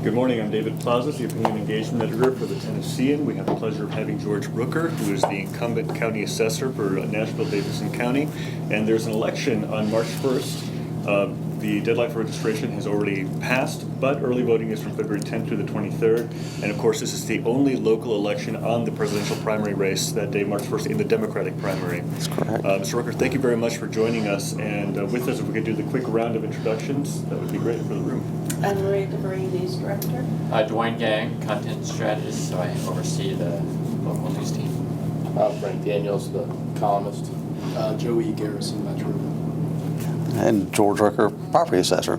Good morning, I'm David Plazas, the Opinion Engagement Editor for the Tennessean. We have the pleasure of having George Rooker, who is the incumbent county assessor for Nashville, Davidson County. And there's an election on March 1st. The deadline for registration has already passed, but early voting is from February 10th through the 23rd. And of course, this is the only local election on the presidential primary race that day, March 1st, in the Democratic primary. That's correct. Mr. Rooker, thank you very much for joining us. And with us, if we could do the quick round of introductions, that would be great for the room. I'm Maria DeVries, News Director. Dwayne Gang, Content Strategist, so I oversee the local news team. Frank Daniels, the columnist. Joey Garrison, Metro. And George Rooker, Property Assessor.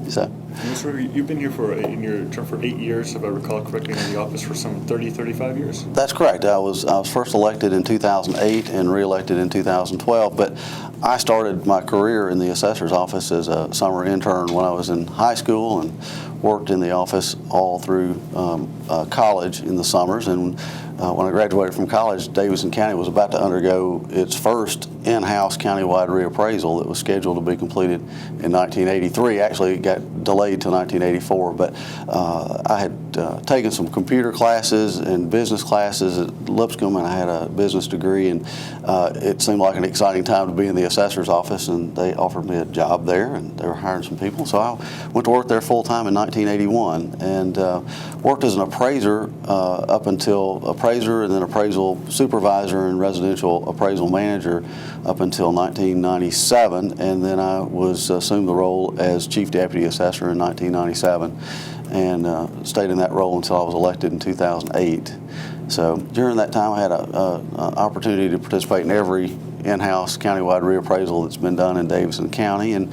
So, Mr. Rooker, you've been here in your term for 8 years, if I recall correctly, in the office for some 30, 35 years? that's correct. I was first elected in 2008 and re-elected in 2012, but I started my career in the assessor's office as a summer intern when I was in high school and worked in the office all through college in the summers. And when I graduated from college, Davison County was about to undergo its first in-house countywide reappraisal that was scheduled to be completed in 1983. Actually, it got delayed to 1984, but I had taken some computer classes and business classes at Lipscomb, and I had a business degree, and it seemed like an exciting time to be in the assessor's office, and they offered me a job there, and they were hiring some people. So I went to work there full-time in 1981 and worked as an appraiser up until appraiser and then appraisal supervisor and residential appraisal manager up until 1997, and then I assumed the role as chief deputy assessor in 1997 and stayed in that role until I was elected in 2008. So during that time I had an opportunity to participate in every in-house countywide reappraisal that's been done in Davidson County, and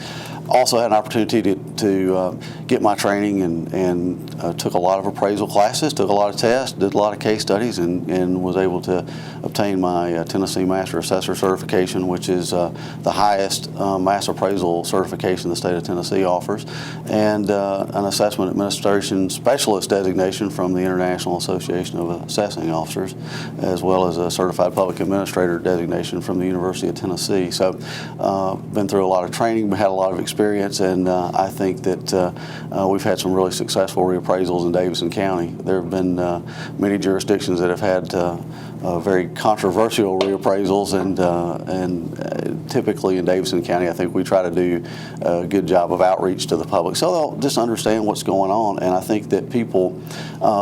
also had an opportunity to get my training and took a lot of appraisal classes, took a lot of tests, did a lot of case studies, and was able to obtain my Tennessee Master Assessor certification, which is the highest mass appraisal certification the state of Tennessee offers, and an assessment administration specialist designation from the International Association of Assessing Officers, as well as a certified public administrator designation from the University of Tennessee. So been through a lot of training, had a lot of experience, and I think that we've had some really successful reappraisals in Davidson County. There have been many jurisdictions that have had very controversial reappraisals, and typically in Davidson County, I think we try to do a good job of outreach to the public so they'll just understand what's going on. And I think that people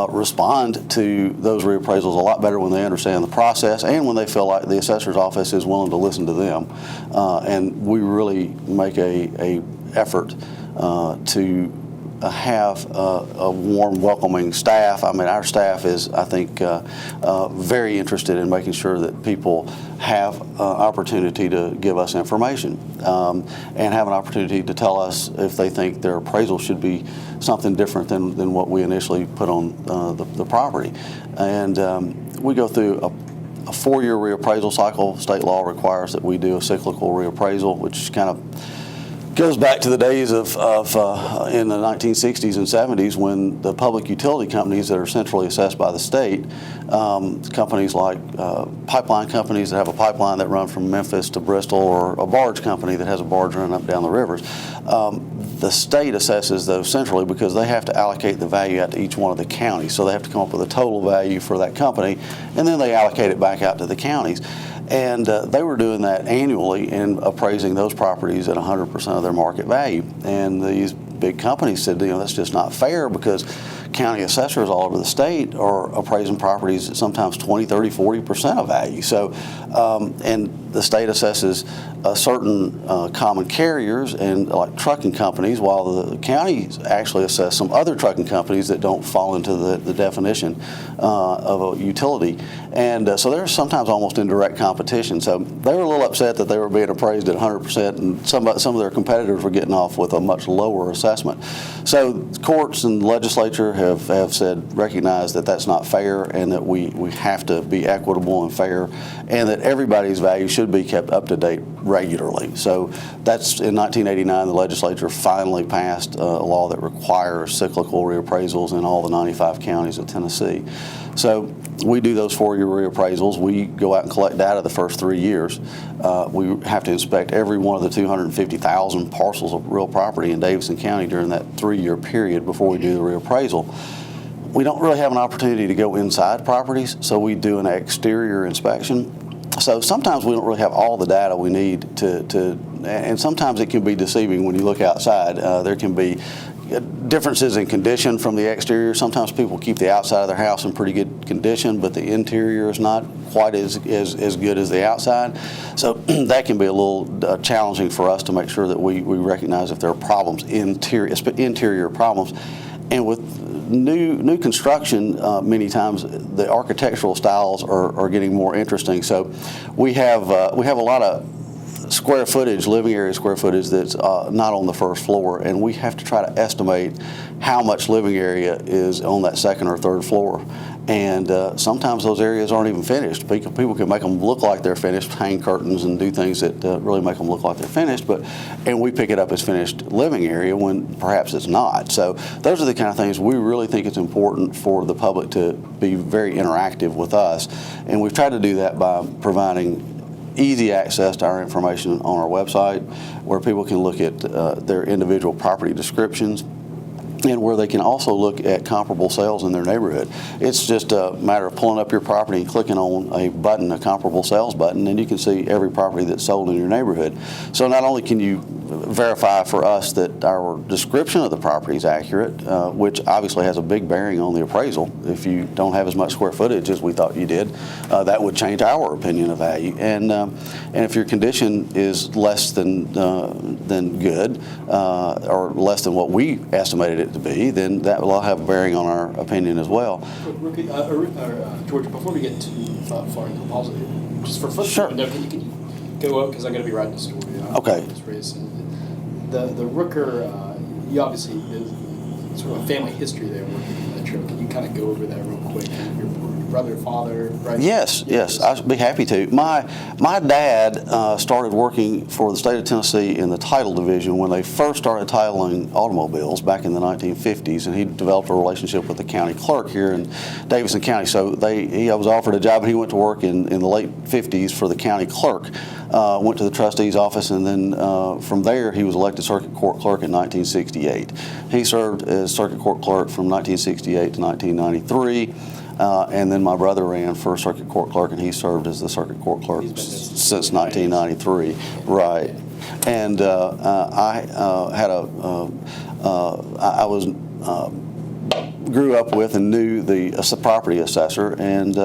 respond to those reappraisals a lot better when they understand the process and when they feel like the assessor's office is willing to listen to them. And we really make a effort to have a warm, welcoming staff. I mean, our staff is, I think, very interested in making sure that people have opportunity to give us information and have an opportunity to tell us if they think their appraisal should be something different than what we initially put on the property. And we go through a 4-year reappraisal cycle. State law requires that we do a cyclical reappraisal, which kind of goes back to the days of in the 1960s and 70s when the public utility companies that are centrally assessed by the state, companies like pipeline companies that have a pipeline that run from Memphis to Bristol, or a barge company that has a barge running up down the rivers, the state assesses those centrally because they have to allocate the value out to each one of the counties. So they have to come up with a total value for that company, and then they allocate it back out to the counties. And they were doing that annually and appraising those properties at 100% of their market value. And these big companies said, that's just not fair, because county assessors all over the state are appraising properties at sometimes 20, 30, 40% of value. So, and the state assesses certain common carriers and like trucking companies, while the counties actually assess some other trucking companies that don't fall into the definition of a utility. And so there's sometimes almost indirect competition. So they were a little upset that they were being appraised at 100%, and some of their competitors were getting off with a much lower assessment. So courts and legislature have said, recognize that that's not fair, and that we have to be equitable and fair, and that everybody's value should be kept up to date regularly. So that's in 1989, the legislature finally passed a law that requires cyclical reappraisals in all the 95 counties of Tennessee. So we do those 4-year reappraisals. We go out and collect data the first 3 years. We have to inspect every one of the 250,000 parcels of real property in Davison County during that 3-year period before we do the reappraisal. We don't really have an opportunity to go inside properties, so we do an exterior inspection. So sometimes we don't really have all the data we need and sometimes it can be deceiving when you look outside. There can be differences in condition from the exterior. Sometimes people keep the outside of their house in pretty good condition, but the interior is not quite as good as the outside. So that can be a little challenging for us to make sure that we recognize if there are problems, interior problems. And with new construction, many times the architectural styles are getting more interesting. So we have a lot of square footage, living area square footage that's not on the first floor, and we have to try to estimate how much living area is on that second or third floor. And sometimes those areas aren't even finished. People can make them look like they're finished, hang curtains and do things that really make them look like they're finished, and we pick it up as finished living area when perhaps it's not. So those are the kind of things we really think it's important for the public to be very interactive with us. And we've tried to do that by providing easy access to our information on our website, where people can look at their individual property descriptions, and where they can also look at comparable sales in their neighborhood. It's just a matter of pulling up your property and clicking on a button, a comparable sales button, and you can see every property that's sold in your neighborhood. So not only can you verify for us that our description of the property is accurate, which obviously has a big bearing on the appraisal. If you don't have as much square footage as we thought you did, that would change our opinion of value. And if your condition is less than good, or less than what we estimated it to be, then that will have a bearing on our opinion as well. George, before we get too far into the policy, just for fun, Sure. can you go up, because I'm going to be writing a story. Okay. This race. The Rooker, you obviously, there's sort of a family history there working in that trip. Can you kind of go over that real quick? Your brother, father, right? Yes, I'd be happy to. My dad started working for the state of Tennessee in the title division when they first started titling automobiles back in the 1950s, and he developed a relationship with the county clerk here in Davidson County. So he was offered a job, and he went to work in the late 50s for the county clerk. Went to the trustee's office, and then from there he was elected circuit court clerk in 1968. He served as circuit court clerk from 1968 to 1993. And then my brother ran for circuit court clerk, and he served as the circuit court clerk since 1993. Right. And I grew up with and knew the property assessor, and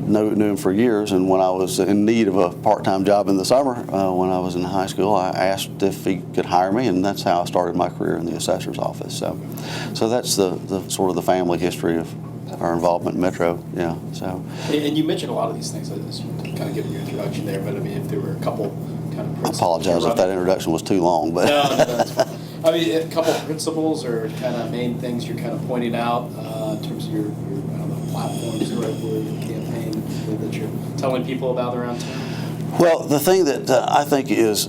knew him for years. And when I was in need of a part-time job in the summer, when I was in high school, I asked if he could hire me, and that's how I started my career in the assessor's office. So that's the sort of the family history of our involvement in Metro. Yeah. So. And you mentioned a lot of these things. I just kind of giving your introduction there, but I mean, if there were a couple kind of. I apologize if that introduction was too long, but. No, that's fine. I mean, a couple of principles or kind of main things you're kind of pointing out in terms of your I don't know, platforms, the right word, your campaign that you're telling people about around town? Well, the thing that I think is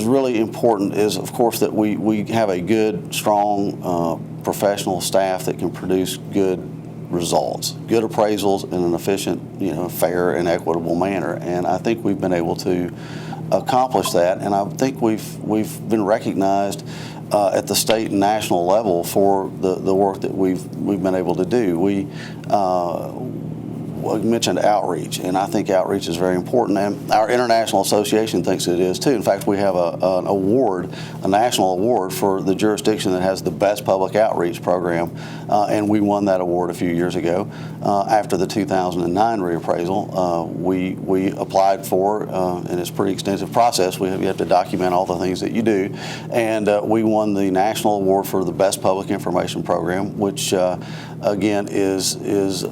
really important is, of course, that we have a good, strong, professional staff that can produce good results, good appraisals in an efficient, fair and equitable manner. And I think we've been able to accomplish that, and I think we've been recognized at the state and national level for the work that we've been able to do. We mentioned outreach, and I think outreach is very important, and our international association thinks it is too. In fact, we have an award, a national award for the jurisdiction that has the best public outreach program, and we won that award a few years ago. After the 2009 reappraisal, we applied for, and it's a pretty extensive process. You have to document all the things that you do, and we won the national award for the best public information program, which again is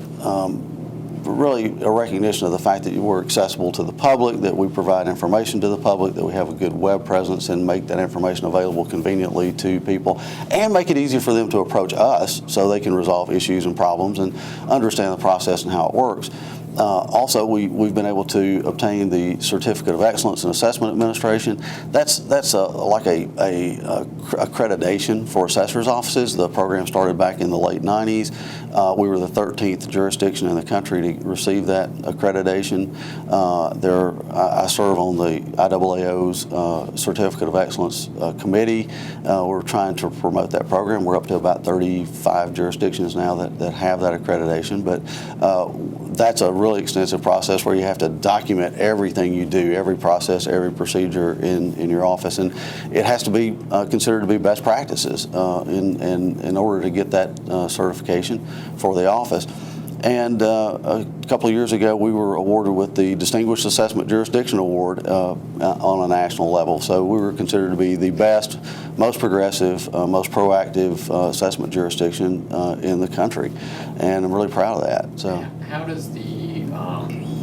really a recognition of the fact that we're accessible to the public, that we provide information to the public, that we have a good web presence and make that information available conveniently to people, and make it easier for them to approach us so they can resolve issues and problems and understand the process and how it works. Also, we've been able to obtain the Certificate of Excellence in Assessment Administration. That's like a accreditation for assessors' offices. The program started back in the late 90s. We were the 13th jurisdiction in the country to receive that accreditation. I serve on the IAAO's Certificate of Excellence Committee. We're trying to promote that program. We're up to about 35 jurisdictions now that have that accreditation, but that's a really extensive process where you have to document everything you do, every process, every procedure in your office, and it has to be considered to be best practices in order to get that certification for the office. And a couple of years ago, we were awarded with the Distinguished Assessment Jurisdiction Award on a national level. So we were considered to be the best, most progressive, most proactive assessment jurisdiction in the country. And I'm really proud of that. So, how does the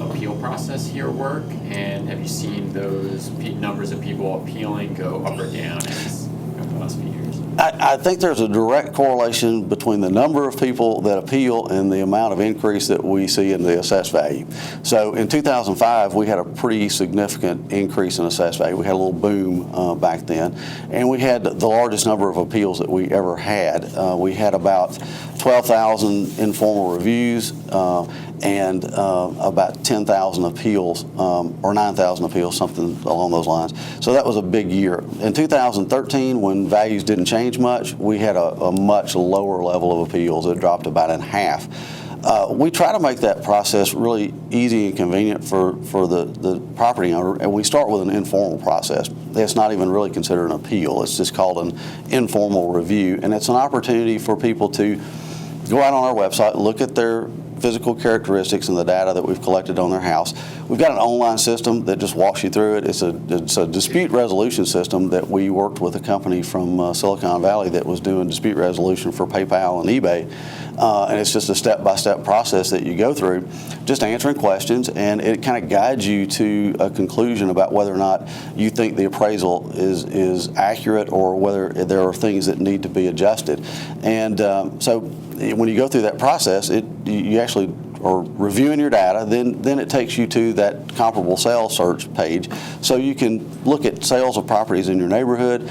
appeal process here work? And have you seen those numbers of people appealing go up or down as over the last few years? I think there's a direct correlation between the number of people that appeal and the amount of increase that we see in the assessed value. So in 2005, we had a pretty significant increase in assessed value. We had a little boom back then, and we had the largest number of appeals that we ever had. We had about 12,000 informal reviews and about 10,000 appeals or 9,000 appeals, something along those lines. So that was a big year. In 2013, when values didn't change much, we had a much lower level of appeals. It dropped about in half. We try to make that process really easy and convenient for the property owner, and we start with an informal process. It's not even really considered an appeal. It's just called an informal review, and it's an opportunity for people to go out on our website, look at their physical characteristics and the data that we've collected on their house. We've got an online system that just walks you through it. It's a dispute resolution system that we worked with a company from Silicon Valley that was doing dispute resolution for PayPal and eBay. And it's just a step-by-step process that you go through, just answering questions, and it kind of guides you to a conclusion about whether or not you think the appraisal is accurate or whether there are things that need to be adjusted. And so when you go through that process, you actually are reviewing your data, then it takes you to that comparable sales search page, so you can look at sales of properties in your neighborhood.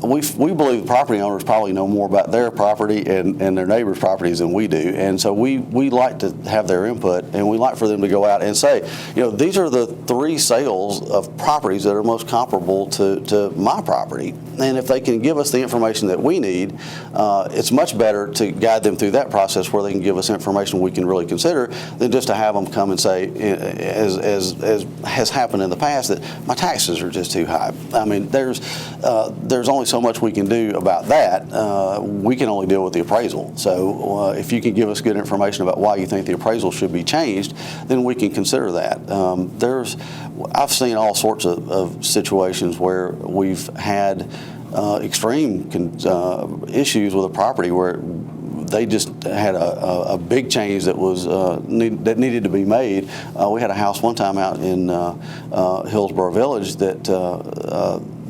We believe the property owners probably know more about their property and their neighbors' properties than we do, and so we like to have their input, and we like for them to go out and say, these are the 3 sales of properties that are most comparable to my property. And if they can give us the information that we need, it's much better to guide them through that process where they can give us information we can really consider than just to have them come and say, as has happened in the past, that my taxes are just too high. I mean, there's only so much we can do about that. We can only deal with the appraisal. So if you can give us good information about why you think the appraisal should be changed, then we can consider that. I've seen all sorts of situations where we've had extreme issues with a property where they just had a big change that was that needed to be made. We had a house one time out in Hillsborough Village that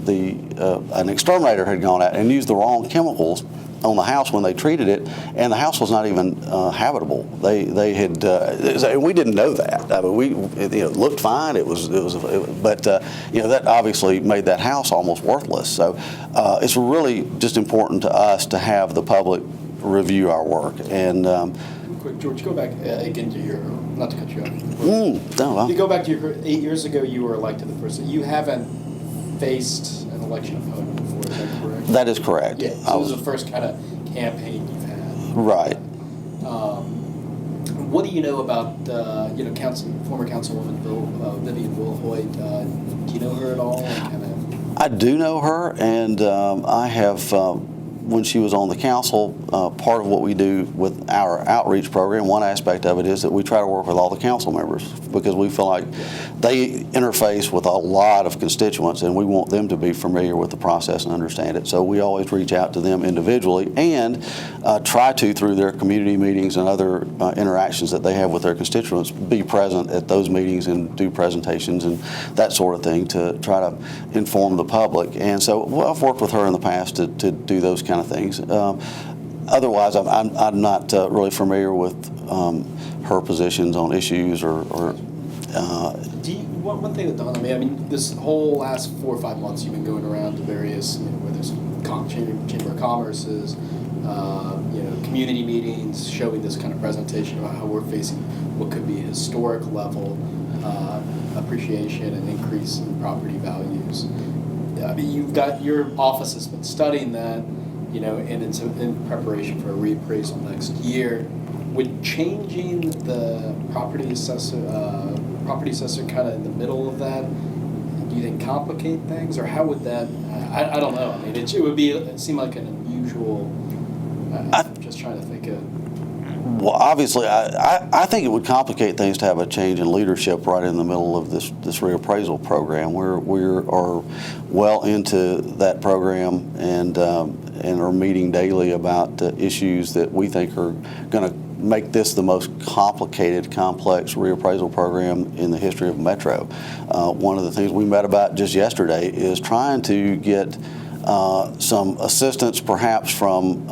an exterminator had gone out and used the wrong chemicals on the house when they treated it, and the house was not even habitable. They had, we didn't know that. I mean, it looked fine. But that obviously made that house almost worthless. So it's really just important to us to have the public review our work. And quick, George, go back again to your, not to cut you off. You go back to your 8 years ago. You were elected the first. You haven't faced an election opponent before, is that correct? That is correct. Yeah, so this is the first kind of campaign you've had. Right. What do you know about, former Councilwoman Vivian Wilhoit? Do you know her at all? I do know her, and I have, when she was on the council, part of what we do with our outreach program, one aspect of it is that we try to work with all the council members because we feel like they interface with a lot of constituents, and we want them to be familiar with the process and understand it. So we always reach out to them individually and try to, through their community meetings and other interactions that they have with their constituents, be present at those meetings and do presentations and that sort of thing to try to inform the public. And so I've worked with her in the past to do those kind of things. Otherwise, I'm not really familiar with her positions on issues or One thing that dawned on me, I mean, this whole last 4 or 5 months, you've been going around to various, whether it's Chamber of Commerce's, community meetings, showing this kind of presentation about how we're facing what could be historic level appreciation and increase in property values. I mean, your office has been studying that, and it's in preparation for a reappraisal next year. Would changing the property assessor kind of in the middle of that, do you think complicate things, or how would that? I don't know. I mean, it seemed like an unusual. I'm just trying to think of. Well, obviously, I think it would complicate things to have a change in leadership right in the middle of this reappraisal program. We are well into that program and are meeting daily about issues that we think are going to make this the most complicated, complex reappraisal program in the history of Metro. One of the things we met about just yesterday is trying to get some assistance, perhaps from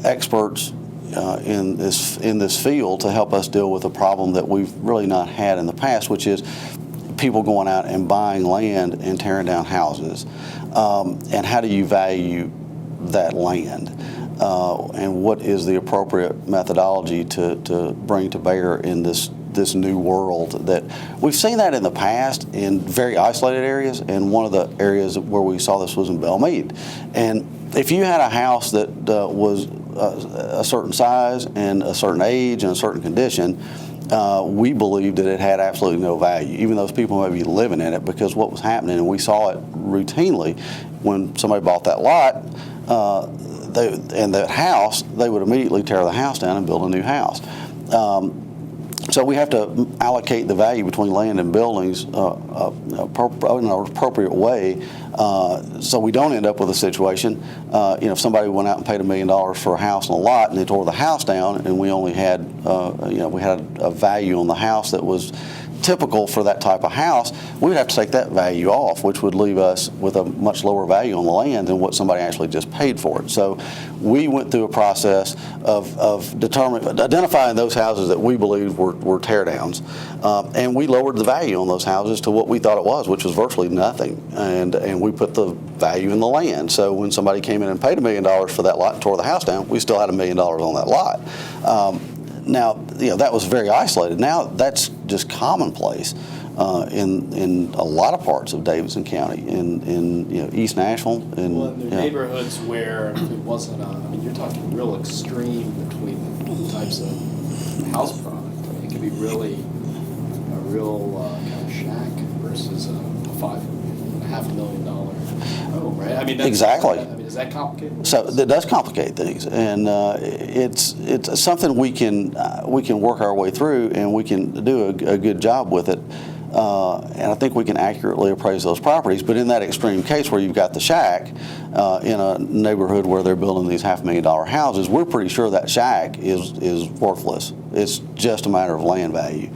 experts in this field to help us deal with a problem that we've really not had in the past, which is people going out and buying land and tearing down houses. And how do you value that land? And what is the appropriate methodology to bring to bear in this new world? That we've seen that in the past in very isolated areas, and one of the areas where we saw this was in Belmead. And if you had a house that was a certain size and a certain age and a certain condition, we believed that it had absolutely no value, even those people may be living in it, because what was happening, and we saw it routinely, when somebody bought that lot and that house, they would immediately tear the house down and build a new house. So we have to allocate the value between land and buildings in an appropriate way, so we don't end up with a situation, if somebody went out and paid $1 million for a house and a lot, and they tore the house down, and we only had, we had a value on the house that was typical for that type of house, we would have to take that value off, which would leave us with a much lower value on the land than what somebody actually just paid for it. So we went through a process of identifying those houses that we believed were teardowns, and we lowered the value on those houses to what we thought it was, which was virtually nothing, and we put the value in the land. So when somebody came in and paid $1 million for that lot and tore the house down, we still had $1 million on that lot. Now, that was very isolated. Now that's just commonplace in a lot of parts of Davidson County, in East Nashville. Well, in the neighborhoods where it wasn't, you're talking real extreme between the types of house product. I mean, it could be really a real kind of shack versus a $5.5 million home, right? I mean, that's, exactly. Does that complicate? So that does complicate things, and it's something we can work our way through, and we can do a good job with it. And I think we can accurately appraise those properties. But in that extreme case where you've got the shack in a neighborhood where they're building these $500,000 houses, we're pretty sure that shack is worthless. It's just a matter of land value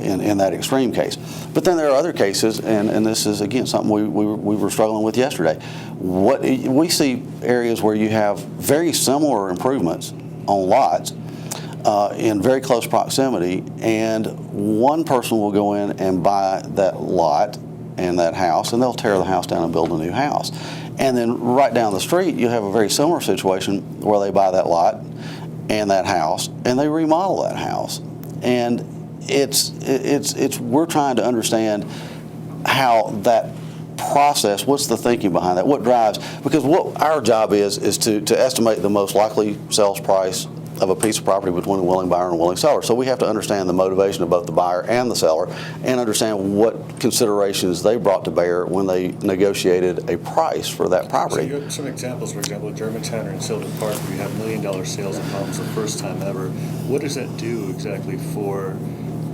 in that extreme case. But then there are other cases, and this is again something we were struggling with yesterday. We see areas where you have very similar improvements on lots in very close proximity, and one person will go in and buy that lot and that house, and they'll tear the house down and build a new house. And then right down the street, you have a very similar situation where they buy that lot and that house, and they remodel that house. And we're trying to understand how that process, what's the thinking behind that, what drives, because what our job is to estimate the most likely sales price of a piece of property between a willing buyer and a willing seller. So we have to understand the motivation of both the buyer and the seller, and understand what considerations they brought to bear when they negotiated a price for that property. So you have some examples, for example, in Germantown or in Sylvan Park, where you have $1 million sales of homes the first time ever. What does that do exactly for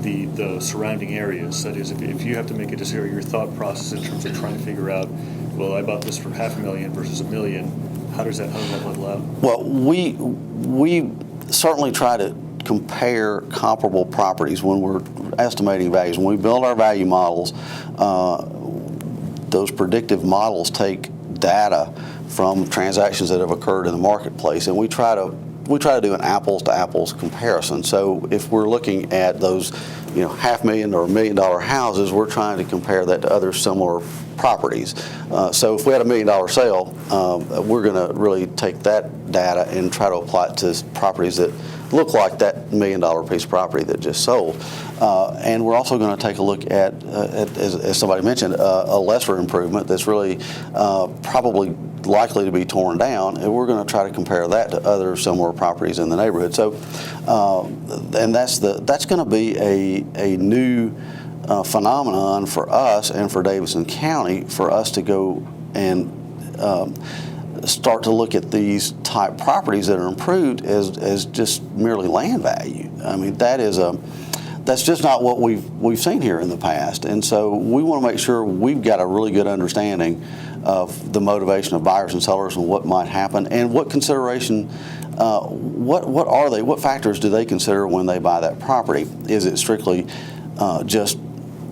the surrounding areas? That is, if you have to make a decision, your thought process in terms of trying to figure out, well, I bought this for $500,000 versus $1 million, how does that level out? Well, we certainly try to compare comparable properties when we're estimating values. When we build our value models, those predictive models take data from transactions that have occurred in the marketplace, and we try to we try to do an apples to apples comparison. So if we're looking at those, $500,000 or $1 million houses, we're trying to compare that to other similar properties. So if we had a $1 million sale, we're going to really take that data and try to apply it to properties that look like that $1 million piece of property that just sold. And we're also going to take a look at as somebody mentioned, a lesser improvement that's really probably likely to be torn down, and we're going to try to compare that to other similar properties in the neighborhood. So, and that's going to be a new phenomenon for us and for Davidson County, for us to go and start to look at these type properties that are improved as just merely land value. I mean, that's just not what we've seen here in the past, and so we want to make sure we've got a really good understanding of the motivation of buyers and sellers and what might happen, and what consideration, what factors do they consider when they buy that property? Is it strictly just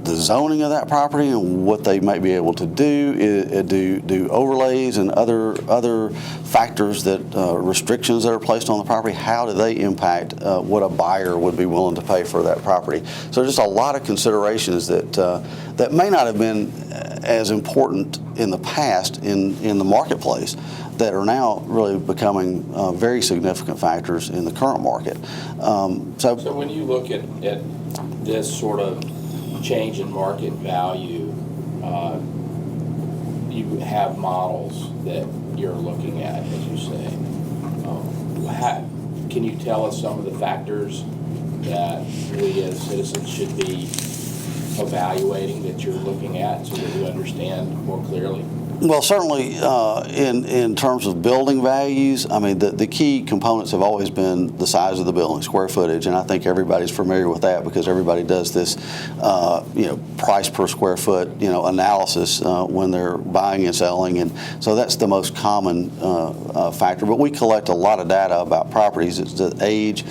the zoning of that property and what they might be able to do overlays and other factors, that restrictions that are placed on the property, how do they impact what a buyer would be willing to pay for that property? So just a lot of considerations that may not have been as important in the past in the marketplace, that are now really becoming very significant factors in the current market. So when you look at this sort of change in market value, you have models that you're looking at, as you say. Can you tell us some of the factors that we as citizens should be evaluating, that you're looking at, so that we understand more clearly? Well, certainly in terms of building values, I mean, the key components have always been the size of the building, square footage, and I think everybody's familiar with that because everybody does this, price per square foot, analysis when they're buying and selling, and so that's the most common factor. But we collect a lot of data about properties. It's the age,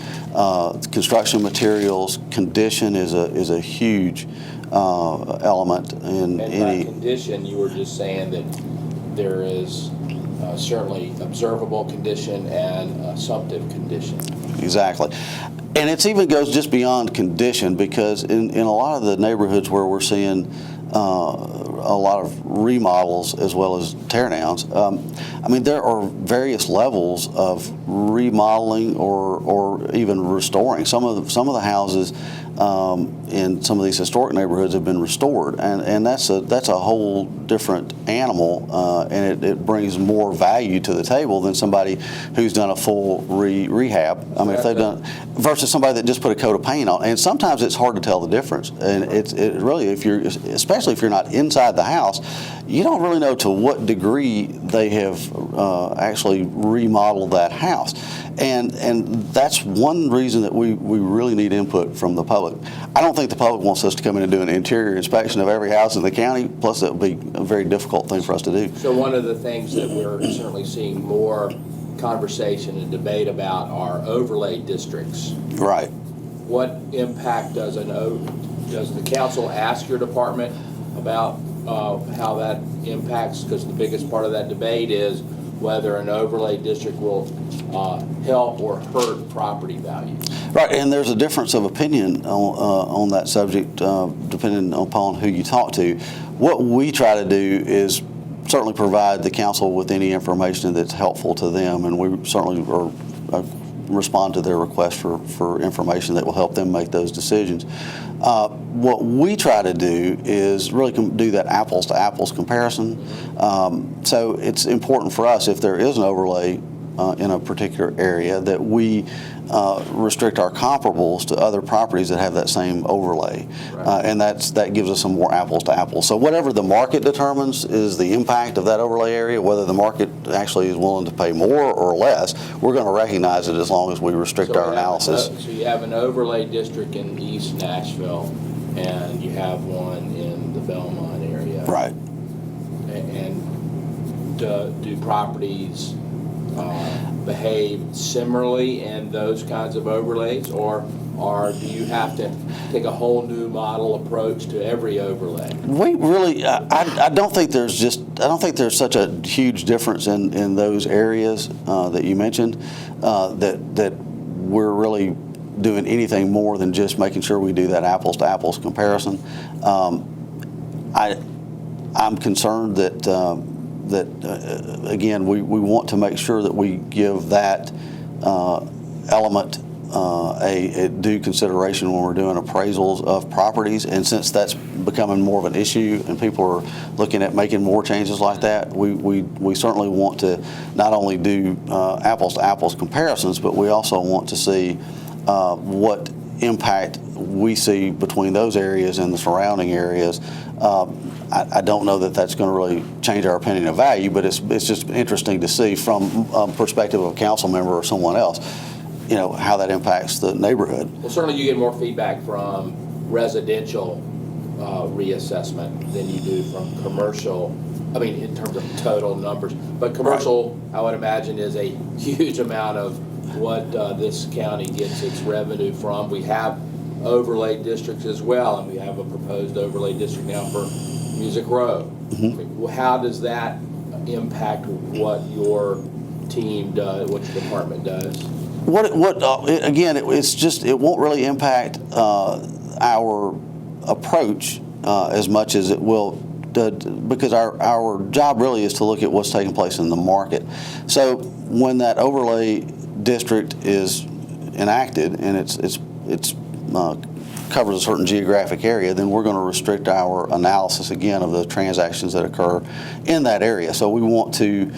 construction materials, condition is a huge element in and any. by condition, you were just saying that there is certainly observable condition and assumptive condition. Exactly. And it even goes just beyond condition, because in a lot of the neighborhoods where we're seeing a lot of remodels as well as teardowns, I mean, there are various levels of remodeling or even restoring. Some of the houses in some of these historic neighborhoods have been restored, and that's a whole different animal, and it brings more value to the table than somebody who's done a full rehab. I mean, if they've done, versus somebody that just put a coat of paint on. And sometimes it's hard to tell the difference, and it really, especially if you're not inside the house, you don't really know to what degree they have actually remodeled that house. And that's one reason that we really need input from the public. I don't think the public wants us to come in and do an interior inspection of every house in the county, plus that would be a very difficult thing for us to do. So one of the things that we're certainly seeing more conversation and debate about are overlay districts. Right. What impact does the council ask your department about how that impacts? Because the biggest part of that debate is whether an overlay district will help or hurt property values. Right, and there's a difference of opinion on that subject depending upon who you talk to. What we try to do is certainly provide the council with any information that's helpful to them, and we certainly respond to their request for information that will help them make those decisions. What we try to do is really do that apples to apples comparison. So it's important for us, if there is an overlay in a particular area, that we restrict our comparables to other properties that have that same overlay. Right. And that gives us some more apples to apples. So whatever the market determines is the impact of that overlay area, whether the market actually is willing to pay more or less, we're going to recognize it as long as we restrict our analysis. So you have an overlay district in East Nashville, and you have one in the Belmont area. Right. And do properties behave similarly in those kinds of overlays, or or do you have to take a whole new model approach to every overlay? We really, I don't think there's such a huge difference in those areas that you mentioned that we're really doing anything more than just making sure we do that apples to apples comparison. I'm concerned that again, we want to make sure that we give that element a due consideration when we're doing appraisals of properties. And since that's becoming more of an issue and people are looking at making more changes like that, we certainly want to not only do apples to apples comparisons, but we also want to see what impact we see between those areas and the surrounding areas. I don't know that that's going to really change our opinion of value, but it's just interesting to see from a perspective of a council member or someone else, how that impacts the neighborhood. Well, certainly you get more feedback from residential reassessment than you do from commercial, in terms of total numbers. But commercial, right, I would imagine, is a huge amount of what this county gets its revenue from. We have overlay districts as well, and we have a proposed overlay district now for Music Row. Mm-hmm. How does that impact what your team does, what your department does? Again, it won't really impact our approach as much as it will, because our job really is to look at what's taking place in the market. So when that overlay district is enacted and it's covers a certain geographic area, then we're going to restrict our analysis again of the transactions that occur in that area. So we want to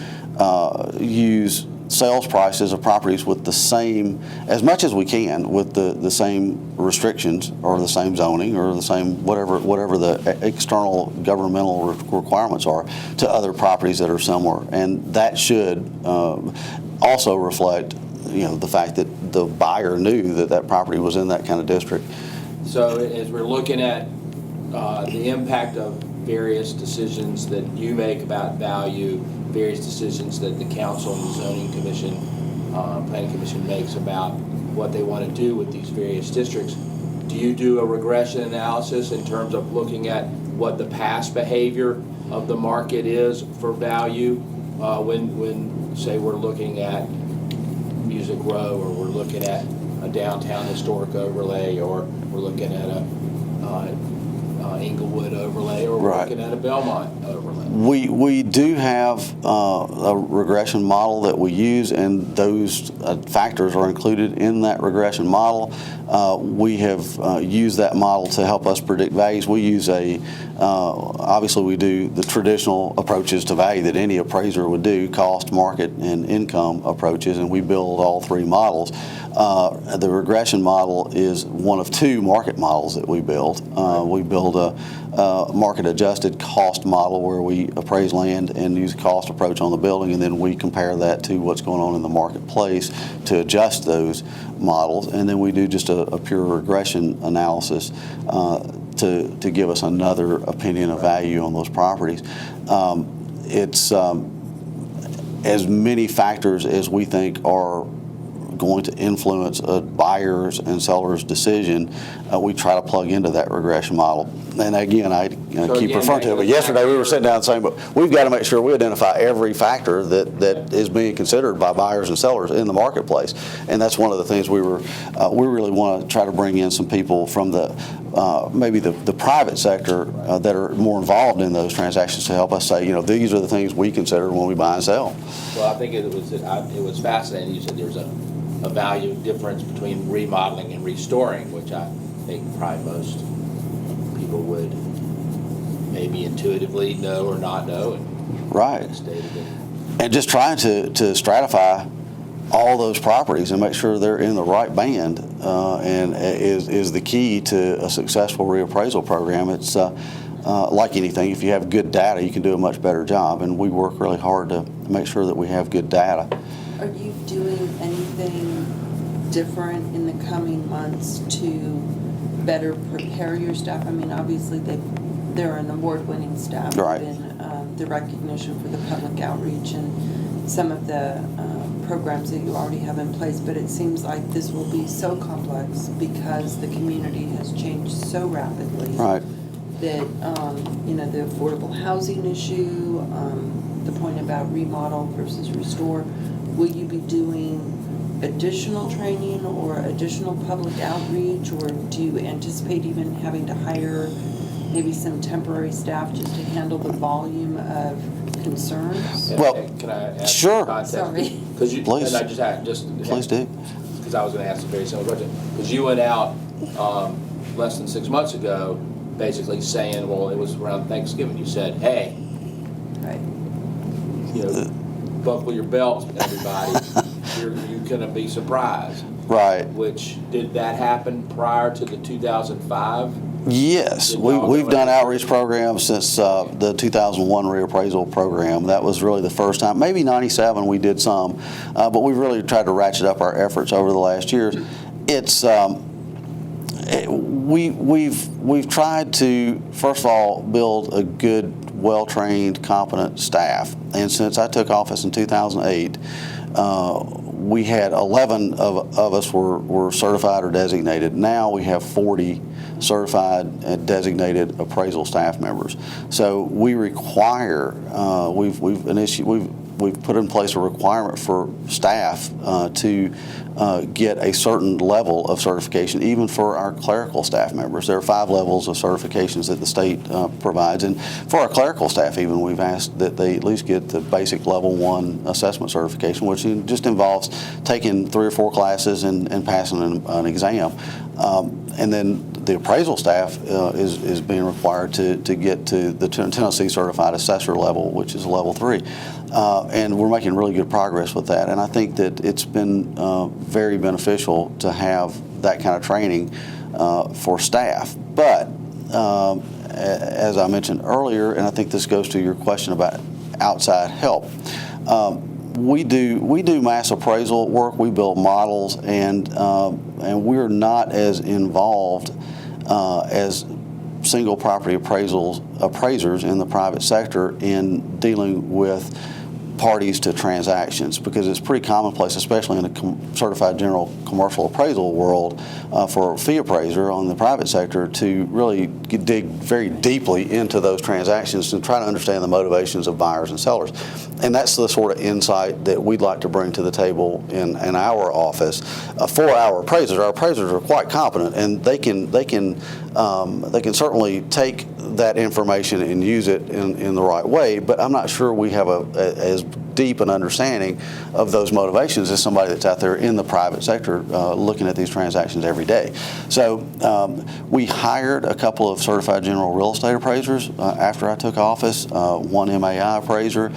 use sales prices of properties with the same, as much as we can, with the same restrictions or the same zoning or the same whatever the external governmental requirements are to other properties that are similar. And that should also reflect the fact that the buyer knew that property was in that kind of district. So as we're looking at the impact of various decisions that you make about value, various decisions that the council and the zoning commission, planning commission makes about what they want to do with these various districts, do you do a regression analysis in terms of looking at what the past behavior of the market is for value when say we're looking at Music Row, or we're looking at a downtown historic overlay, or we're looking at a Inglewood overlay, or we're right, looking at a Belmont overlay? We do have a regression model that we use, and those factors are included in that regression model. We have used that model to help us predict values. We use obviously we do the traditional approaches to value that any appraiser would do, cost, market, and income approaches, and we build all three models. The regression model is one of two market models that we build. We build a market-adjusted cost model where we appraise land and use a cost approach on the building, and then we compare that to what's going on in the marketplace to adjust those models. And then we do just a pure regression analysis to give us another opinion of value on those properties. It's as many factors as we think are going to influence a buyer's and seller's decision, we try to plug into that regression model. And again, I keep referring to it, but yesterday we were sitting down saying, but we've got to make sure we identify every factor that is being considered by buyers and sellers in the marketplace. And that's one of the things we really want to try to bring in some people from maybe the private sector that are more involved in those transactions to help us say, these are the things we consider when we buy and sell. Well, I think it was fascinating. You said there's a value difference between remodeling and restoring, which I think probably most people would maybe intuitively know or not know. Right. And just trying to stratify all those properties and make sure they're in the right band and is the key to a successful reappraisal program. It's like anything, if you have good data, you can do a much better job, and we work really hard to make sure that we have good data. Are you doing anything different in the coming months to better prepare your staff? I mean, obviously they're an award-winning staff, right, and the recognition for the public outreach and some of the programs that you already have in place, but it seems like this will be so complex because the community has changed so rapidly. Right. That, the affordable housing issue, the point about remodel versus restore, will you be doing additional training or additional public outreach, or do you anticipate even having to hire maybe some temporary staff just to handle the volume of concerns? Well, Can I ask sure. context? Sorry. Because you, Please. and I just Please do. because I was going to ask a very similar question. Because you went out less than 6 months ago, basically saying, well, it was around Thanksgiving. You said, hey, Right. Buckle your belts, everybody. You're going to be surprised. Right. Which, did that happen prior to the 2005? Yes, we've done outreach programs since the 2001 reappraisal program. That was really the first time. Maybe 97 we did some, but we've really tried to ratchet up our efforts over the last years. It's we've tried to, first of all, build a good, well-trained, competent staff. And since I took office in 2008, we had 11 of us were certified or designated. Now we have 40 certified and designated appraisal staff members. So we require, we've put in place a requirement for staff to get a certain level of certification, even for our clerical staff members. There are 5 levels of certifications that the state provides, and for our clerical staff even, we've asked that they at least get the basic level 1 assessment certification, which just involves taking 3 or 4 classes and passing an exam. And then the appraisal staff is being required to get to the Tennessee Certified Assessor level, which is level 3. And we're making really good progress with that. And I think that it's been very beneficial to have that kind of training for staff. But as I mentioned earlier, and I think this goes to your question about outside help, we do mass appraisal work. We build models, and we're not as involved as single property appraisers in the private sector in dealing with parties to transactions, because it's pretty commonplace, especially in the certified general commercial appraisal world, for a fee appraiser on the private sector to really dig very deeply into those transactions and try to understand the motivations of buyers and sellers. And that's the sort of insight that we'd like to bring to the table in our office for our appraisers. Our appraisers are quite competent, and they can certainly take that information and use it in the right way, but I'm not sure we have as deep an understanding of those motivations as somebody that's out there in the private sector looking at these transactions every day. So we hired a couple of certified general real estate appraisers after I took office, one MAI appraiser.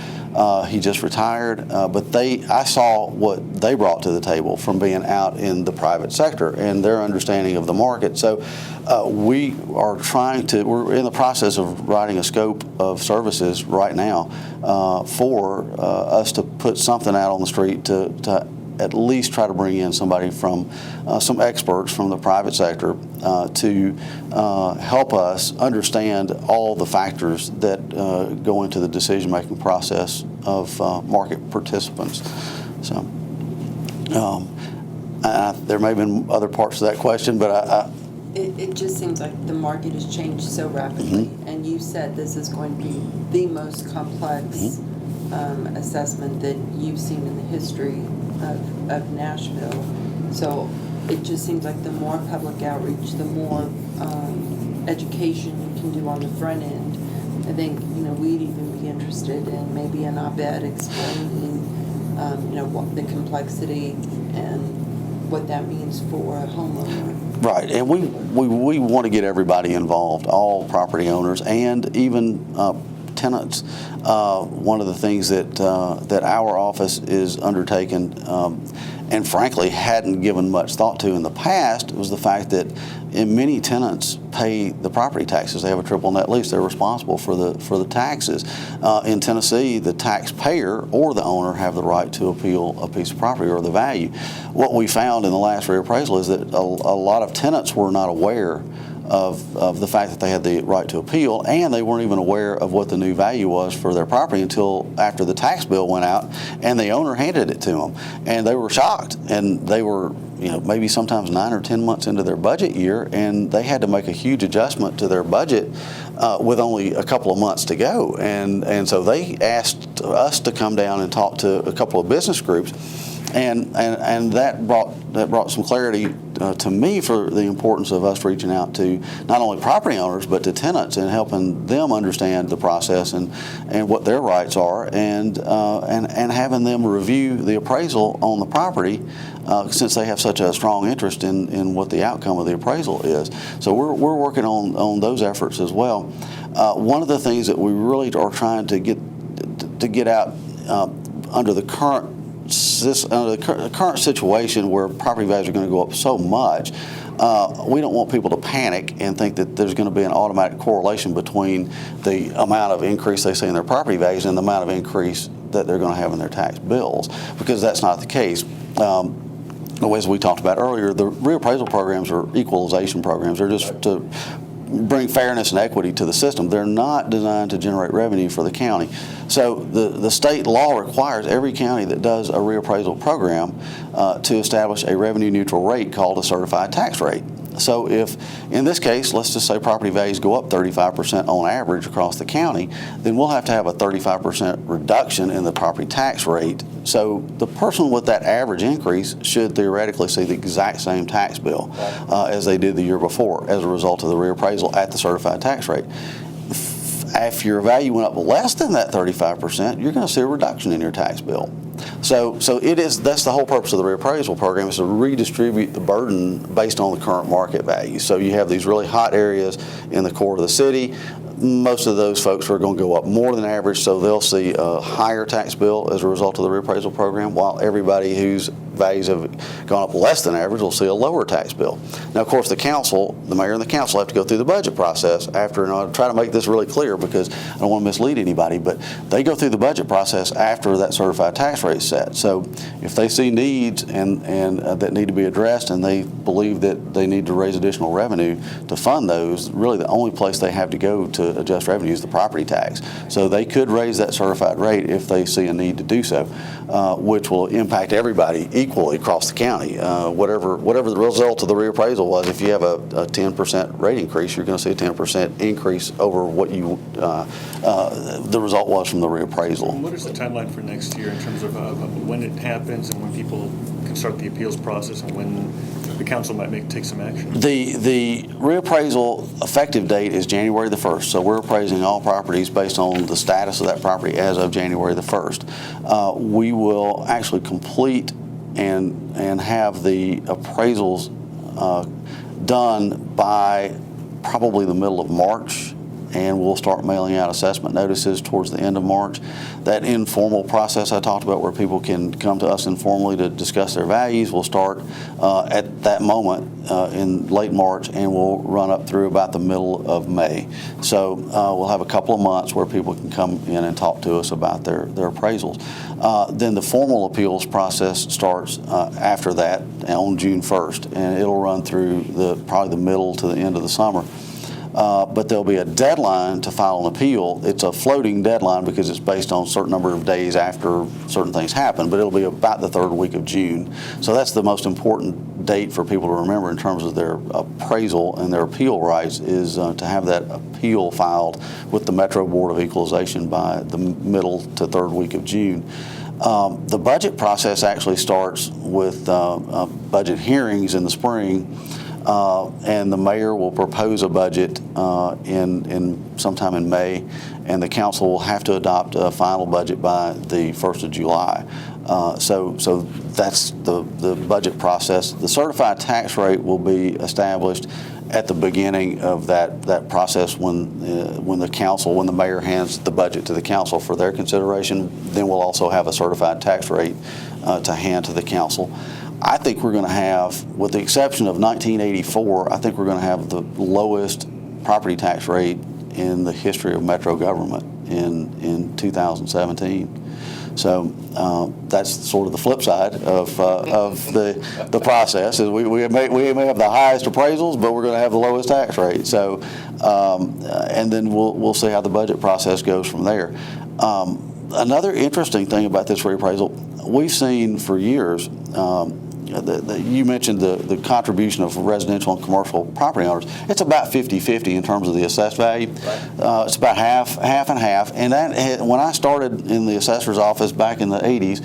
He just retired, but I saw what they brought to the table from being out in the private sector and their understanding of the market. So we're in the process of writing a scope of services right now for us to put something out on the street to at least try to bring in somebody from some experts from the private sector to help us understand all the factors that go into the decision-making process of market participants. So there may have been other parts to that question, but It just seems like the market has changed so rapidly, and you said this is going to be the most complex assessment that you've seen in the history of Nashville. So it just seems like the more public outreach, the more education you can do on the front end. I think we'd even be interested in maybe an op-ed explaining what the complexity and what that means for a homeowner. Right, and we want to get everybody involved, all property owners and even tenants. One of the things that our office is undertaking, and frankly hadn't given much thought to in the past, was the fact that many tenants pay the property taxes. They have a triple net lease. They're responsible for the taxes. In Tennessee, the taxpayer or the owner have the right to appeal a piece of property or the value. What we found in the last reappraisal is that a lot of tenants were not aware of the fact that they had the right to appeal, and they weren't even aware of what the new value was for their property until after the tax bill went out and the owner handed it to them. And they were shocked, and they were, maybe sometimes 9 or 10 months into their budget year, and they had to make a huge adjustment to their budget with only a couple of months to go. And so they asked us to come down and talk to a couple of business groups, and that brought some clarity to me for the importance of us reaching out to not only property owners but to tenants and helping them understand the process and what their rights are, and having them review the appraisal on the property since they have such a strong interest in what the outcome of the appraisal is. So we're working on those efforts as well. One of the things that we really are trying to get out under the current situation where property values are going to go up so much, we don't want people to panic and think that there's going to be an automatic correlation between the amount of increase they see in their property values and the amount of increase that they're going to have in their tax bills, because that's not the case. As we talked about earlier, the reappraisal programs are equalization programs. They're just to bring fairness and equity to the system. They're not designed to generate revenue for the county. So the state law requires every county that does a reappraisal program to establish a revenue neutral rate called a certified tax rate. So if, in this case, let's just say property values go up 35% on average across the county, then we'll have to have a 35% reduction in the property tax rate. So the person with that average increase should theoretically see the exact same tax bill as they did the year before as a result of the reappraisal at the certified tax rate. If your value went up less than that 35%, you're going to see a reduction in your tax bill. So that's the whole purpose of the reappraisal program, is to redistribute the burden based on the current market value. So you have these really hot areas in the core of the city. Most of those folks are going to go up more than average, so they'll see a higher tax bill as a result of the reappraisal program, while everybody whose values have gone up less than average will see a lower tax bill. Now, of course, the mayor and the council have to go through the budget process after, and I'll try to make this really clear because I don't want to mislead anybody, but they go through the budget process after that certified tax rate is set. So if they see needs and that need to be addressed, and they believe that they need to raise additional revenue to fund those, really the only place they have to go to adjust revenue is the property tax. So they could raise that certified rate if they see a need to do so, which will impact everybody equally across the county. Whatever the result of the reappraisal was, if you have a 10% rate increase, you're going to see a 10% increase over what the result was from the reappraisal. What is the timeline for next year in terms of when it happens and when people can start the appeals process and when the council might take some action? The reappraisal effective date is January the 1st, so we're appraising all properties based on the status of that property as of January the 1st. We will actually complete and have the appraisals done by probably the middle of March, and we'll start mailing out assessment notices towards the end of March. That informal process I talked about, where people can come to us informally to discuss their values, will start at that moment in late March, and will run up through about the middle of May. So we'll have a couple of months where people can come in and talk to us about their appraisals. Then the formal appeals process starts after that on June 1st, and it'll run through probably the middle to the end of the summer. But there'll be a deadline to file an appeal. It's a floating deadline because it's based on a certain number of days after certain things happen, but it'll be about the third week of June. So that's the most important date for people to remember in terms of their appraisal and their appeal rights, is to have that appeal filed with the Metro Board of Equalization by the middle to third week of June. The budget process actually starts with budget hearings in the spring. And the mayor will propose a budget in sometime in May, and the council will have to adopt a final budget by the 1st of July. So that's the budget process. The certified tax rate will be established at the beginning of that process when the mayor hands the budget to the council for their consideration. Then we'll also have a certified tax rate to hand to the council. I think we're going to have, with the exception of 1984, I think we're going to have the lowest property tax rate in the history of metro government. in 2017. So that's sort of the flip side of the process. Is we may have the highest appraisals, but we're going to have the lowest tax rate. So and then we'll see how the budget process goes from there. Another interesting thing about this reappraisal, we've seen for years. You mentioned the contribution of residential and commercial property owners. It's about 50-50 in terms of the assessed value. Right. It's about half and half. And that when I started in the assessor's office back in the 80s,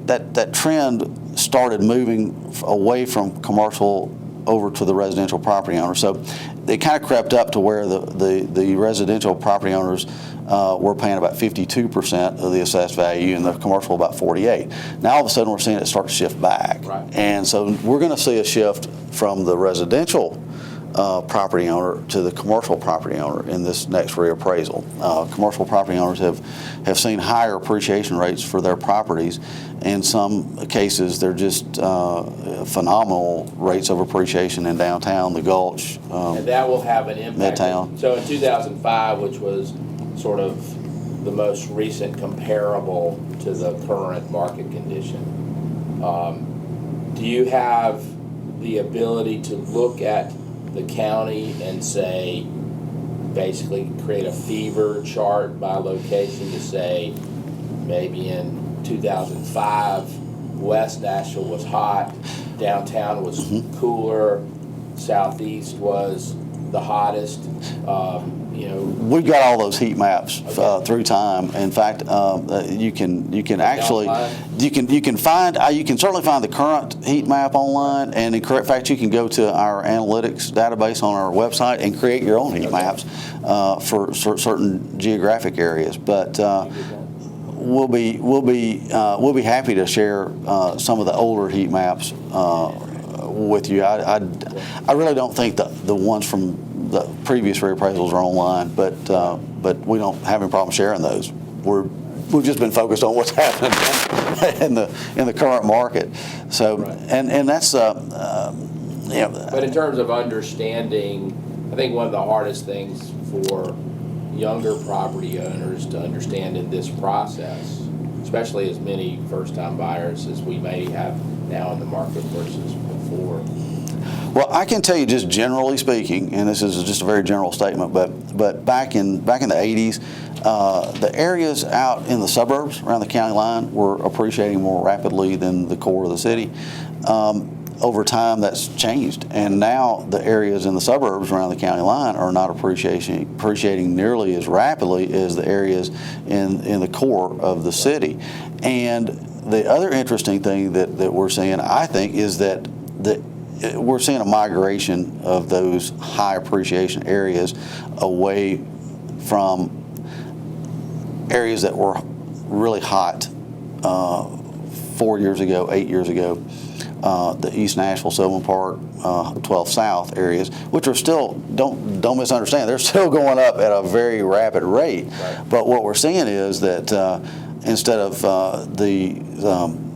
that trend started moving away from commercial over to the residential property owner. So they kind of crept up to where the residential property owners were paying about 52% of the assessed value, and the commercial about 48%. Now all of a sudden we're seeing it start to shift back. Right. And so we're going to see a shift from the residential property owner to the commercial property owner in this next reappraisal. Commercial property owners have seen higher appreciation rates for their properties. In some cases, they're just phenomenal rates of appreciation in downtown, the Gulch, and that will have an impact. Midtown. So in 2005, which was sort of the most recent comparable to the current market condition, do you have the ability to look at the county and say, basically create a fever chart by location to say, maybe in 2005, West Nashville was hot, downtown was cooler, southeast was the hottest. We've got all those heat maps through time. In fact, you can actually you can certainly find the current heat map online, and in fact you can go to our analytics database on our website and create your own heat maps for certain geographic areas. But we'll be happy to share some of the older heat maps with you. I really don't think the ones from the previous reappraisals are online, but we don't have any problem sharing those. We've just been focused on what's happening in the current market. So right. and that's But in terms of understanding, I think one of the hardest things for younger property owners to understand in this process, especially as many first-time buyers as we may have now in the market versus before. Well, I can tell you just generally speaking, and this is just a very general statement, but back in the 80s, the areas out in the suburbs around the county line were appreciating more rapidly than the core of the city. Over time, that's changed, and now the areas in the suburbs around the county line are not appreciating nearly as rapidly as the areas in the core of the city. And the other interesting thing that we're seeing, I think, is that we're seeing a migration of those high appreciation areas away from areas that were really hot 4 years ago, 8 years ago. The East Nashville, Sylvan Park, 12 South areas, which are still, don't misunderstand, they're still going up at a very rapid rate. Right. But what we're seeing is that instead of the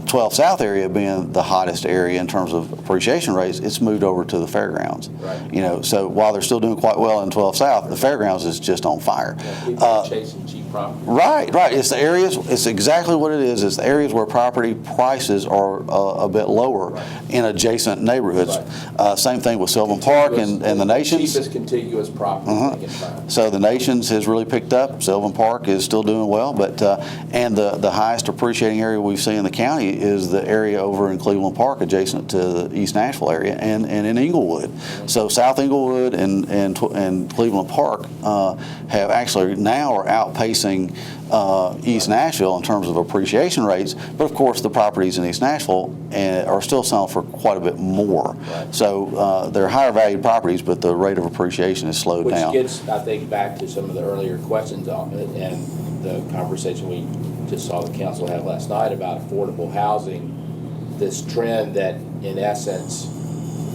12 South area being the hottest area in terms of appreciation rates, it's moved over to the fairgrounds. Right. So while they're still doing quite well in 12 South, the fairgrounds is just on fire. Yeah, people are chasing cheap property. Right. It's the areas. It's exactly what it is. It's the areas where property prices are a bit lower in adjacent neighborhoods. Right. Same thing with Sylvan Park and the Nations. Cheapest contiguous property they can find. So the Nations has really picked up. Sylvan Park is still doing well, but and the highest appreciating area we see in the county is the area over in Cleveland Park, adjacent to the East Nashville area, and in Inglewood. So South Inglewood and Cleveland Park have actually now are outpacing East Nashville in terms of appreciation rates. But of course, the properties in East Nashville are still selling for quite a bit more. Right. So they're higher valued properties, but the rate of appreciation is slowed down. Which gets, I think, back to some of the earlier questions on it and the conversation we just saw the council have last night about affordable housing, this trend that in essence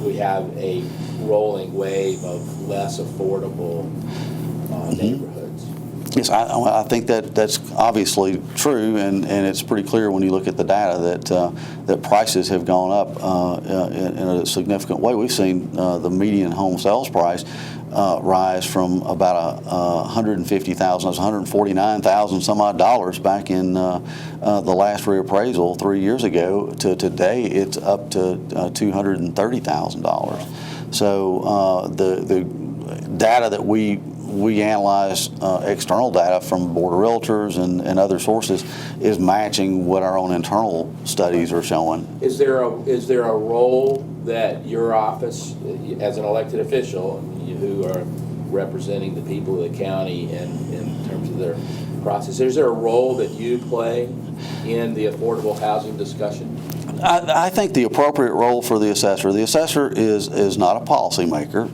we have a rolling wave of less affordable neighborhoods. Yes, I think that's obviously true, and it's pretty clear when you look at the data that prices have gone up in a significant way. We've seen the median home sales price rise from about $150,000, it was $149,000 some odd dollars back in the last reappraisal 3 years ago to today it's up to $230,000. So the data that we analyze, external data from Board of Realtors and other sources, is matching what our own internal studies are showing. Is there a role that your office, as an elected official, who are representing the people of the county in terms of their process, is there a role that you play in the affordable housing discussion? I think the appropriate role for the assessor is not a policymaker.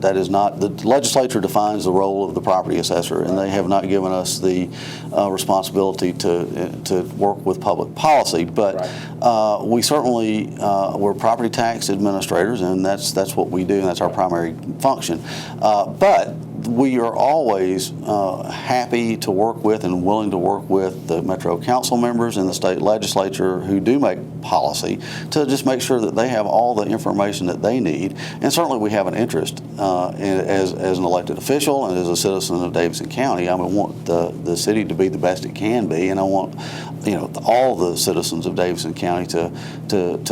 That is not, the legislature defines the role of the property assessor, and they have not given us the responsibility to work with public policy. But we certainly, we're property tax administrators, and that's what we do, and that's our primary function. But we are always happy to work with and willing to work with the Metro Council members and the state legislature who do make policy to just make sure that they have all the information that they need. And certainly we have an interest as an elected official and as a citizen of Davidson County. I want the city to be the best it can be, and I want all the citizens of Davison County to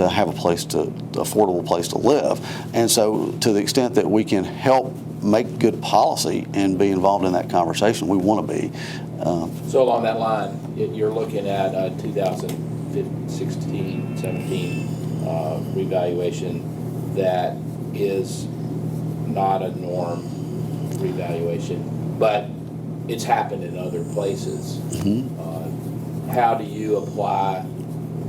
have a affordable place to live. And so to the extent that we can help make good policy and be involved in that conversation, we want to be. So along that line, you're looking at 2016-17 revaluation that is not a norm revaluation, but it's happened in other places. How do you apply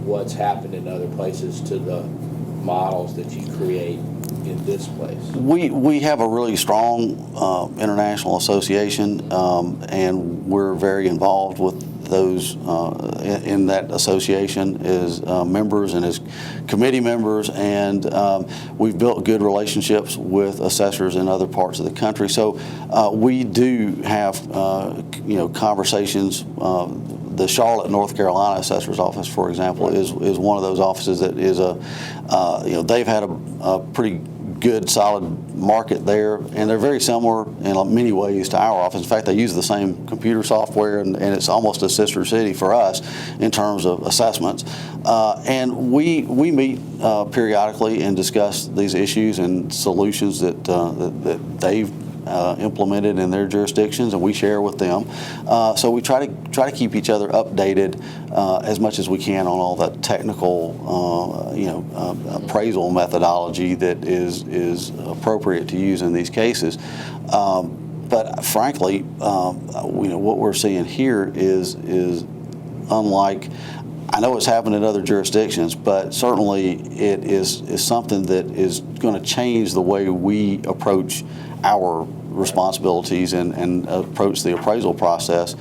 what's happened in other places to the models that you create in this place? We have a really strong international association, and we're very involved with those in that association as members and as committee members, and we've built good relationships with assessors in other parts of the country. So we do have conversations. The Charlotte, North Carolina Assessor's Office, for example, is one of those offices that is they've had a pretty good, solid market there, and they're very similar in many ways to our office. In fact, they use the same computer software, and it's almost a sister city for us in terms of assessments. And we meet periodically and discuss these issues and solutions that they've implemented in their jurisdictions, and we share with them. So we try to keep each other updated as much as we can on all that technical, appraisal methodology that is appropriate to use in these cases. But frankly, what we're seeing here is unlike. I know it's happened in other jurisdictions, but certainly it is something that is going to change the way we approach our responsibilities and approach the appraisal process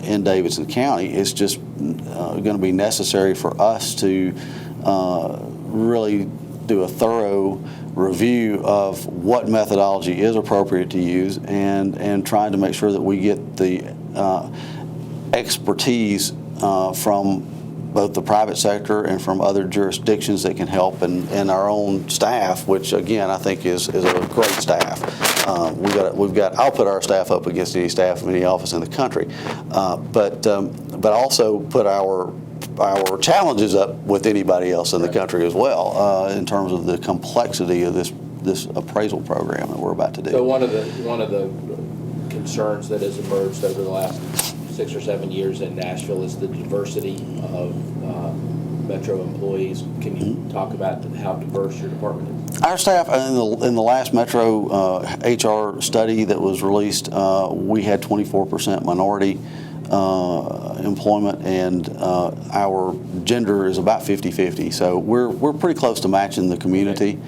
in Davidson County. It's just going to be necessary for us to really do a thorough review of what methodology is appropriate to use and trying to make sure that we get the expertise from both the private sector and from other jurisdictions that can help, and our own staff, which again I think is a great staff. We've got. I'll put our staff up against any staff of any office in the country, but also put our challenges up with anybody else in the country as well in terms of the complexity of this appraisal program that we're about to do. So one of the concerns that has emerged over the last 6 or 7 years in Nashville is the diversity of Metro employees. Can you talk about how diverse your department is? Our staff, in the last Metro HR study that was released, we had 24% minority employment, and our gender is about 50-50. So we're pretty close to matching the community.